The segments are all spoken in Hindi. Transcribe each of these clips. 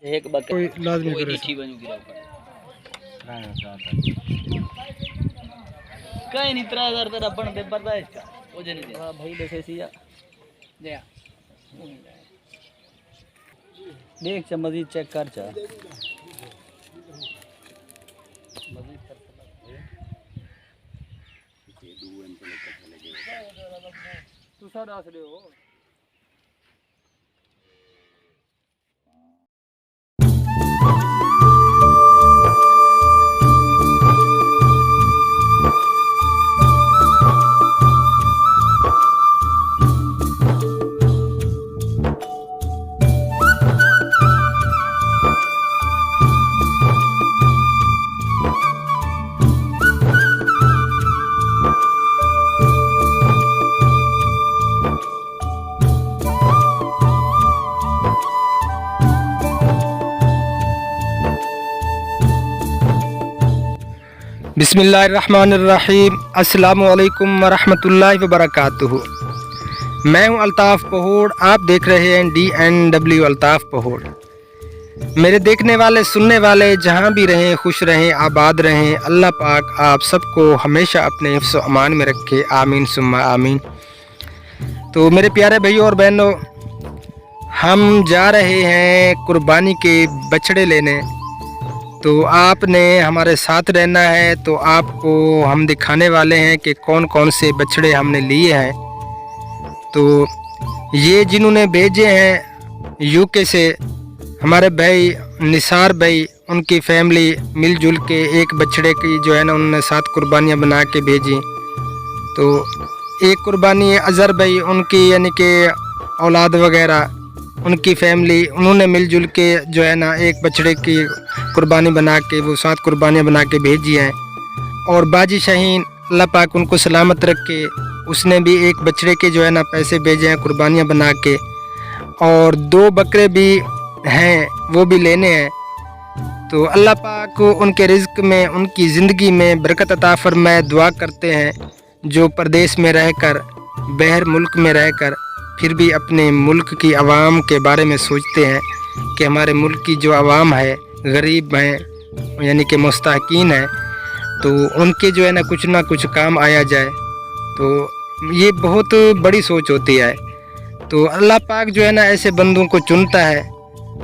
एक बकरी कोई लाजमी करे ठीक बनू गिरा कहीं नहीं 3000 तेरा बन दे पड़ता है इसका वो जने दे हां भाई देखे सिया दे देख च मजीद चेक कर चा मजीद कर तू सारा आसले हो बिस्मिल्लाहिर्रहमानिर्रहीम अस्सलामु अलैकुम वरहमतुल्लाहि वबरकातुहू। मैं हूं अल्ताफ़ पहोड़, आप देख रहे हैं DNW अल्ताफ़ पहोड़। मेरे देखने वाले सुनने वाले जहां भी रहें खुश रहें आबाद रहें। अल्लाह पाक आप सबको हमेशा अपने हिफ्ज़ व अमान में रखे, आमीन सुम्मा आमीन। तो मेरे प्यारे भाइयों और बहनों, हम जा रहे हैं कुर्बानी के बछड़े लेने। तो आपने हमारे साथ रहना है। तो आपको हम दिखाने वाले हैं कि कौन कौन से बछड़े हमने लिए हैं। तो ये जिन्होंने भेजे हैं यूके से हमारे भाई निसार भाई, उनकी फैमिली मिलजुल के एक बछड़े की जो है ना उन्होंने 7 कुर्बानियाँ बना के भेजी। तो एक कुर्बानी अज़हर भाई, उनकी यानी कि औलाद वगैरह उनकी फैमिली, उन्होंने मिलजुल के जो है ना एक बछड़े की कुर्बानी बना के वो 7 कुर्बानियाँ बना के भेजी हैं। और बाजी शाहीन अल्लाह पाक उनको सलामत रखे, उसने भी एक बछड़े के जो है ना पैसे भेजे हैं कुर्बानियाँ बना के। और 2 बकरे भी हैं, वो भी लेने हैं। तो अल्लाह पाक उनके रिज़्क में, उनकी ज़िंदगी में बरकत अता फरमाए, दुआ करते हैं। जो परदेश में रहकर, बाहर मुल्क में रहकर फिर भी अपने मुल्क की आवाम के बारे में सोचते हैं कि हमारे मुल्क की जो आवाम है, गरीब हैं यानी कि मुस्तहकीन है, तो उनके जो है ना कुछ काम आया जाए। तो ये बहुत बड़ी सोच होती है। तो अल्लाह पाक जो है ना ऐसे बंदों को चुनता है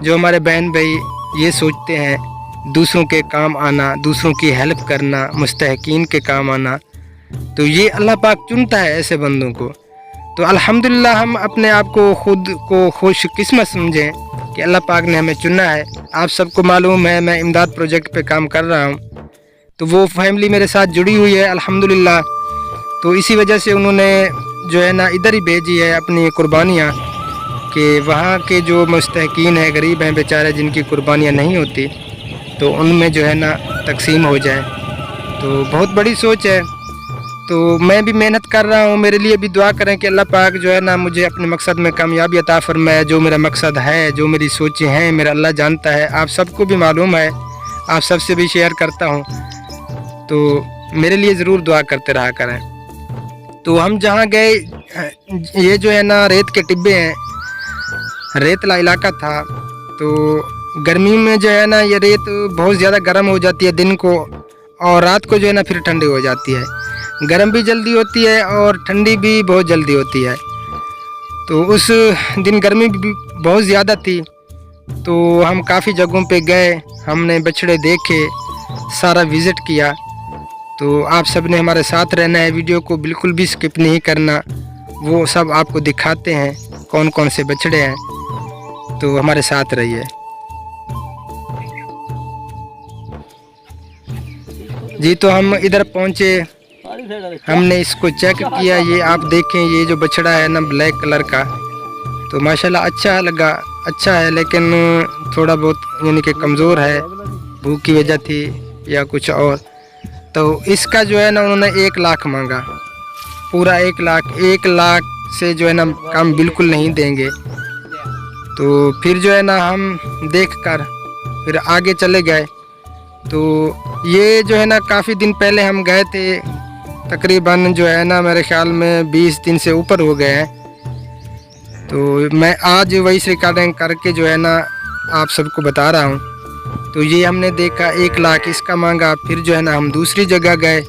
जो हमारे बहन भाई ये सोचते हैं दूसरों के काम आना, दूसरों की हेल्प करना, मुस्तहकीन के काम आना। तो ये अल्लाह पाक चुनता है ऐसे बंदों को। तो अल्हम्दुलिल्लाह हम अपने आप को खुद को खुशकिस्मत समझें कि अल्लाह पाक ने हमें चुना है। आप सबको मालूम है मैं इमदाद प्रोजेक्ट पे काम कर रहा हूँ, तो वो फैमिली मेरे साथ जुड़ी हुई है अल्हम्दुलिल्लाह। तो इसी वजह से उन्होंने जो है ना इधर ही भेजी है अपनी कुर्बानियाँ कि वहाँ के जो मुस्तहकीन हैं, गरीब हैं बेचारे, जिनकी कुर्बानियाँ नहीं होती, तो उनमें जो है ना तकसीम हो जाए। तो बहुत बड़ी सोच है। तो मैं भी मेहनत कर रहा हूँ, मेरे लिए भी दुआ करें कि अल्लाह पाक जो है ना मुझे अपने मकसद में कामयाबी अता फरमाए। जो मेरा मकसद है, जो मेरी सोचें हैं, मेरा अल्लाह जानता है, आप सबको भी मालूम है, आप सबसे भी शेयर करता हूँ। तो मेरे लिए ज़रूर दुआ करते रहा करें। तो हम जहाँ गए, ये जो है ना रेत के टिब्बे हैं, रेतला इलाका था। तो गर्मी में जो है ना ये रेत बहुत ज़्यादा गर्म हो जाती है दिन को, और रात को जो है ना फिर ठंडी हो जाती है। गर्म भी जल्दी होती है और ठंडी भी बहुत जल्दी होती है। तो उस दिन गर्मी भी बहुत ज़्यादा थी। तो हम काफ़ी जगहों पे गए, हमने बछड़े देखे, सारा विज़िट किया। तो आप सब ने हमारे साथ रहना है, वीडियो को बिल्कुल भी स्किप नहीं करना। वो सब आपको दिखाते हैं कौन कौन से बछड़े हैं, तो हमारे साथ रहिए जी। तो हम इधर पहुँचे, हमने इसको चेक किया। ये आप देखें, ये जो बछड़ा है ना ब्लैक कलर का, तो माशाल्लाह अच्छा लगा, अच्छा है, लेकिन थोड़ा बहुत यानी कि कमज़ोर है, भूख की वजह थी या कुछ और। तो इसका जो है ना उन्होंने 1 लाख मांगा, पूरा 1 लाख। 1 लाख से जो है ना काम बिल्कुल नहीं देंगे। तो फिर जो है ना हम देख कर फिर आगे चले गए। तो ये जो है ना काफ़ी दिन पहले हम गए थे, तकरीबन जो है ना मेरे ख्याल में 20 दिन से ऊपर हो गए हैं। तो मैं आज वही रिकॉर्डिंग करके जो है ना आप सबको बता रहा हूँ। तो ये हमने देखा 1 लाख इसका मांगा। फिर जो है ना हम दूसरी जगह गए,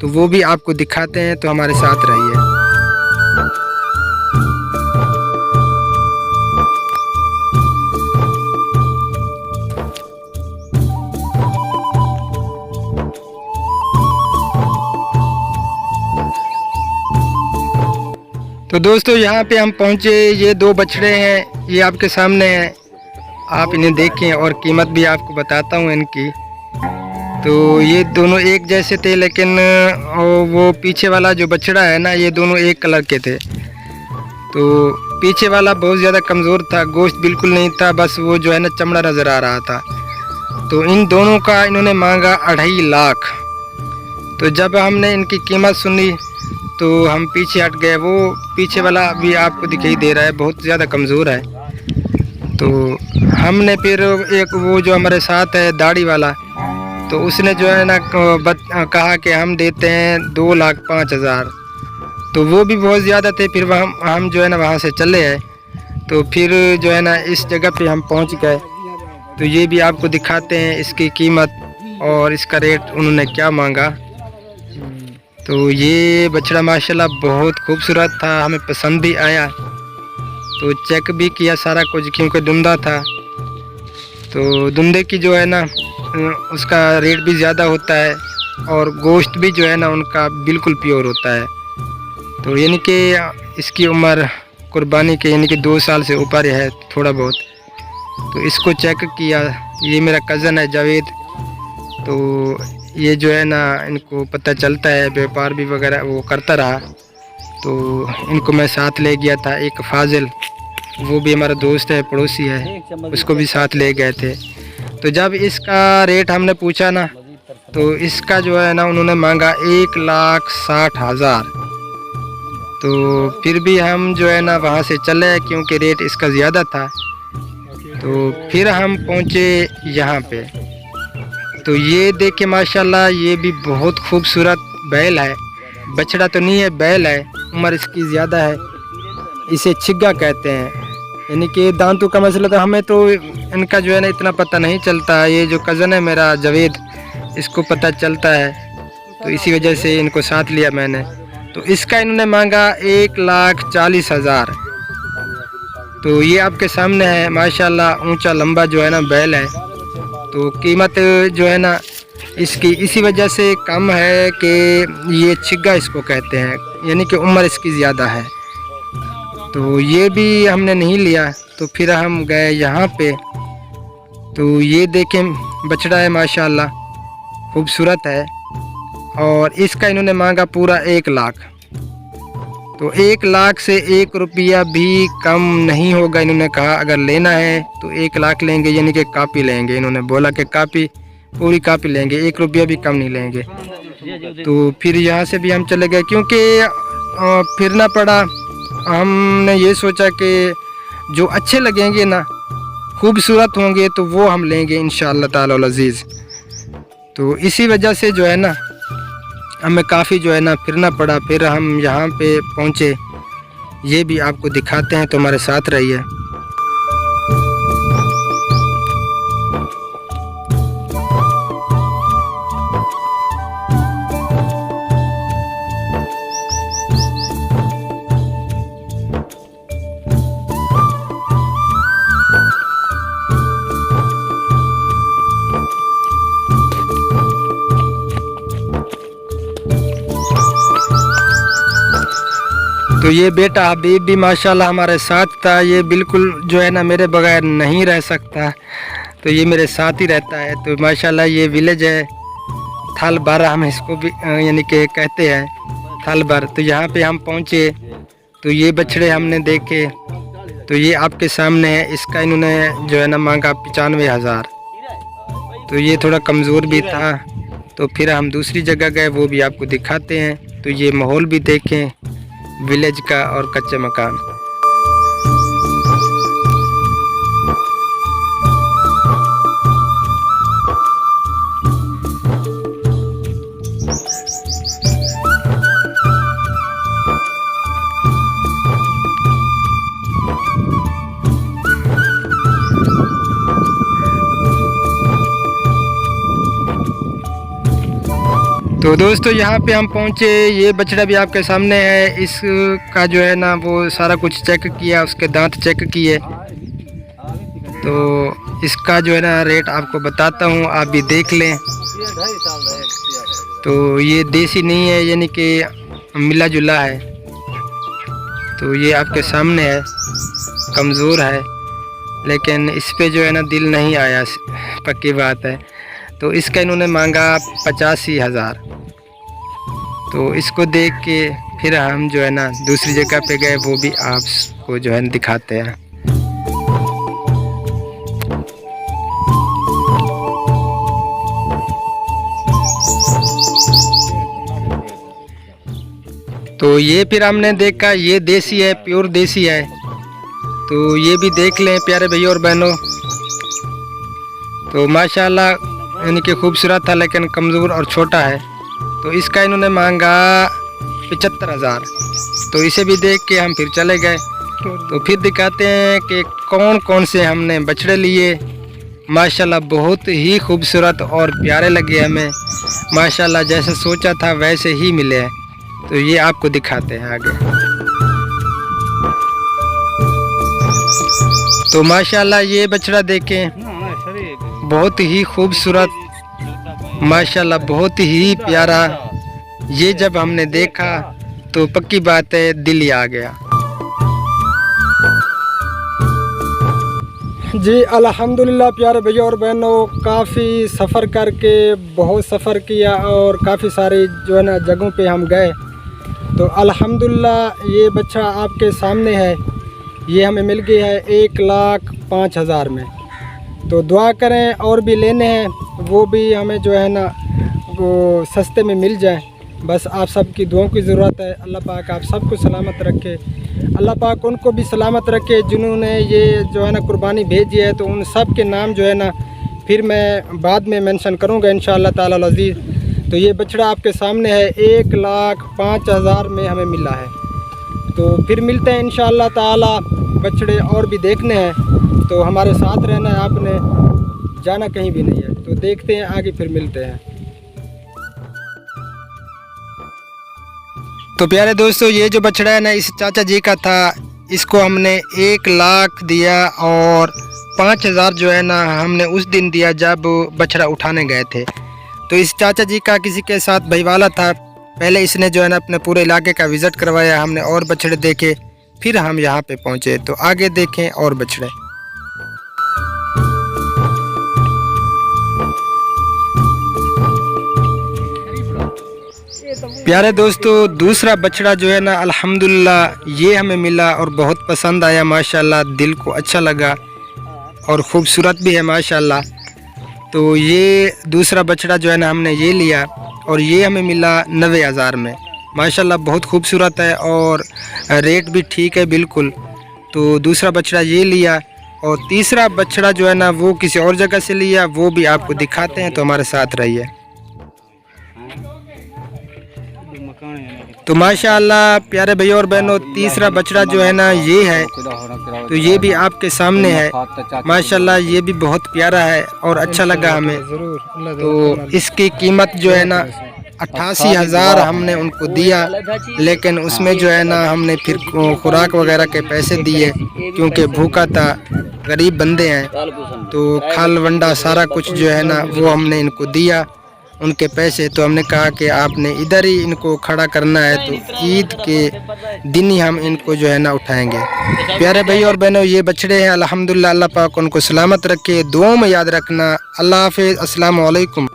तो वो भी आपको दिखाते हैं, तो हमारे साथ रहिए। तो दोस्तों यहाँ पे हम पहुँचे। ये 2 बछड़े हैं, ये आपके सामने हैं, आप इन्हें देखें और कीमत भी आपको बताता हूँ इनकी। तो ये दोनों एक जैसे थे, लेकिन वो पीछे वाला जो बछड़ा है ना, ये दोनों एक कलर के थे। तो पीछे वाला बहुत ज़्यादा कमज़ोर था, गोश्त बिल्कुल नहीं था, बस वो जो है ना चमड़ा नज़र आ रहा था। तो इन दोनों का इन्होंने मांगा 2.5 लाख। तो जब हमने इनकी कीमत सुनी तो हम पीछे हट गए। वो पीछे वाला भी आपको दिखाई दे रहा है, बहुत ज़्यादा कमज़ोर है। तो हमने फिर एक वो जो हमारे साथ है दाढ़ी वाला, तो उसने जो है ना कहा कि हम देते हैं 2,05,000। तो वो भी बहुत ज़्यादा थे। फिर हम जो है ना वहाँ से चले आए। तो फिर जो है ना इस जगह पे हम पहुँच गए। तो ये भी आपको दिखाते हैं इसकी कीमत और इसका रेट उन्होंने क्या मांगा। तो ये बछड़ा माशाल्लाह बहुत खूबसूरत था, हमें पसंद भी आया। तो चेक भी किया सारा कुछ, क्योंकि धुंधा था। तो धुंधे की जो है ना उसका रेट भी ज़्यादा होता है, और गोश्त भी जो है ना उनका बिल्कुल प्योर होता है। तो यानी कि इसकी उम्र कुर्बानी के यानी कि 2 साल से ऊपर है थोड़ा बहुत। तो इसको चेक किया। ये मेरा कज़न है जावेद। तो ये जो है ना इनको पता चलता है, व्यापार भी वगैरह वो करता रहा। तो इनको मैं साथ ले गया था। एक फाजिल, वो भी हमारा दोस्त है, पड़ोसी है, उसको भी साथ ले गए थे। तो जब इसका रेट हमने पूछा ना, तो इसका जो है ना उन्होंने मांगा 1,60,000। तो फिर भी हम जो है ना वहाँ से चले, क्योंकि रेट इसका ज़्यादा था। तो फिर हम पहुँचे यहाँ पे। तो ये देखे माशाल्लाह, ये भी बहुत खूबसूरत बैल है। बछड़ा तो नहीं है, बैल है, उम्र इसकी ज़्यादा है। इसे छिग्गा कहते हैं, यानी कि दांतों का मसला। तो हमें तो इनका जो है ना इतना पता नहीं चलता। ये जो कज़न है मेरा जावेद, इसको पता चलता है, तो इसी वजह से इनको साथ लिया मैंने। तो इसका इन्होंने मांगा 1,40,000। तो ये आपके सामने है माशाल्लाह, ऊंचा लंबा जो है ना बैल है। तो कीमत जो है ना इसकी इसी वजह से कम है कि ये छिग्गा इसको कहते हैं, यानी कि उम्र इसकी ज़्यादा है। तो ये भी हमने नहीं लिया। तो फिर हम गए यहाँ पे। तो ये देखें बछड़ा है माशाल्लाह, खूबसूरत है। और इसका इन्होंने मांगा पूरा 1 लाख। तो 1 लाख से 1 रुपया भी कम नहीं होगा। इन्होंने कहा अगर लेना है तो 1 लाख लेंगे, यानी कि कापी लेंगे। इन्होंने बोला कि कापी, पूरी कापी लेंगे, 1 रुपया भी कम नहीं लेंगे। तो फिर यहाँ से भी हम चले गए, क्योंकि फिरना पड़ा। हमने ये सोचा कि जो अच्छे लगेंगे ना, खूबसूरत होंगे, तो वो हम लेंगे इंशाअल्लाह ताला अज़ीज़। तो इसी वजह से जो है ना हमें काफ़ी जो है ना फिरना पड़ा। फिर हम यहाँ पे पहुँचे, ये भी आपको दिखाते हैं, तो हमारे साथ रहिए। तो ये बेटा हबीब भी माशाल्लाह हमारे साथ था। ये बिल्कुल जो है ना मेरे बगैर नहीं रह सकता, तो ये मेरे साथ ही रहता है। तो माशाल्लाह ये विलेज है थल बर, हम इसको भी यानी कि कहते हैं थल बर। तो यहाँ पे हम पहुँचे। तो ये बछड़े हमने देखे। तो ये आपके सामने है। इसका इन्होंने जो है ना मांगा 95,000। तो ये थोड़ा कमज़ोर भी था। तो फिर हम दूसरी जगह गए, वो भी आपको दिखाते हैं। तो ये माहौल भी देखें विलेज का और कच्चे मकान। तो दोस्तों यहाँ पे हम पहुँचे, ये बछड़ा भी आपके सामने है। इसका जो है ना वो सारा कुछ चेक किया, उसके दांत चेक किए। तो इसका जो है ना रेट आपको बताता हूँ, आप भी देख लें। तो ये देसी नहीं है, यानी कि मिला जुला है। तो ये आपके सामने है, कमज़ोर है, लेकिन इस पे जो है ना दिल नहीं आया, पक्की बात है। तो इसका इन्होंने मांगा 85,000। तो इसको देख के फिर हम जो है ना दूसरी जगह पे गए, वो भी आपको जो है ना दिखाते हैं। तो ये फिर हमने देखा, ये देसी है, प्योर देसी है। तो ये भी देख लें प्यारे भैया और बहनों। तो माशाल्लाह यानी कि खूबसूरत था, लेकिन कमज़ोर और छोटा है। तो इसका इन्होंने मांगा 75,000। तो इसे भी देख के हम फिर चले गए। तो फिर दिखाते हैं कि कौन कौन से हमने बछड़े लिए। माशाल्लाह बहुत ही खूबसूरत और प्यारे लगे हमें। माशाल्लाह जैसे सोचा था वैसे ही मिले हैं। तो ये आपको दिखाते हैं आगे। तो माशाल्लाह ये बछड़ा देखें, बहुत ही खूबसूरत, माशाल्लाह बहुत ही प्यारा। ये जब हमने देखा तो पक्की बात है दिल ही आ गया। जी अल्हम्दुलिल्लाह प्यारे भैया और बहनों, काफ़ी सफ़र करके, बहुत सफ़र किया और काफ़ी सारी जो है ना जगहों पे हम गए। तो अल्हम्दुलिल्लाह ये बच्चा आपके सामने है, ये हमें मिल गया है 1,05,000 में। तो दुआ करें और भी लेने हैं, वो भी हमें जो है ना वो सस्ते में मिल जाए। बस आप सबकी दुआओं की ज़रूरत है। अल्लाह पाक आप सबको सलामत रखे। अल्लाह पाक उनको भी सलामत रखे जिन्होंने ये जो है ना कुर्बानी भेजी है। तो उन सब के नाम जो है ना फिर मैं बाद में मेंशन करूँगा इंशाअल्लाह ताला अज़ीज़। तो ये बछड़ा आपके सामने है, 1,05,000 में हमें मिला है। तो फिर मिलते हैं इंशाअल्लाह ताला। बछड़े और भी देखने हैं, तो हमारे साथ रहना है, आपने जाना कहीं भी नहीं है। तो देखते हैं आगे, फिर मिलते हैं। तो प्यारे दोस्तों, ये जो बछड़ा है ना इस चाचा जी का था। इसको हमने 1 लाख दिया और 5,000 जो है ना हमने उस दिन दिया जब बछड़ा उठाने गए थे। तो इस चाचा जी का किसी के साथ भाईवाला था। पहले इसने जो है ना अपने पूरे इलाके का विज़िट करवाया, हमने और बछड़े देखे, फिर हम यहाँ पे पहुँचे। तो आगे देखें और बछड़े। प्यारे दोस्तों, दूसरा बछड़ा जो है ना अल्हम्दुलिल्लाह ये हमें मिला और बहुत पसंद आया। माशाल्लाह दिल को अच्छा लगा और ख़ूबसूरत भी है माशाल्लाह। तो ये दूसरा बछड़ा जो है ना हमने ये लिया और ये हमें मिला 90,000 में। माशाल्लाह बहुत खूबसूरत है और रेट भी ठीक है बिल्कुल। तो दूसरा बछड़ा ये लिया और तीसरा बछड़ा जो है ना वो किसी और जगह से लिया, वो भी आपको दिखाते हैं। तो हमारे साथ रहिए। तो माशाअल्लाह प्यारे भैया और बहनों, तीसरा बछड़ा जो है ना ये है। तो ये भी आपके सामने है। माशाअल्लाह ये भी बहुत प्यारा है और अच्छा लगा हमें। तो इसकी कीमत जो है ना 88,000 हमने उनको दिया, लेकिन उसमें जो है ना हमने फिर खुराक वगैरह के पैसे दिए, क्योंकि भूखा था, गरीब बंदे हैं। तो खल वंडा सारा कुछ जो है ना वो हमने इनको दिया, उनके पैसे। तो हमने कहा कि आपने इधर ही इनको खड़ा करना है, तो ईद के दिन ही हम इनको जो है ना उठाएंगे। प्यारे भाई और बहनों, ये बछड़े हैं अल्हम्दुलिल्लाह। अल्लाह पाक उनको सलामत रखे, दुआओं में याद रखना। अल्लाह हाफ़िज़, अस्सलामु अलैकुम।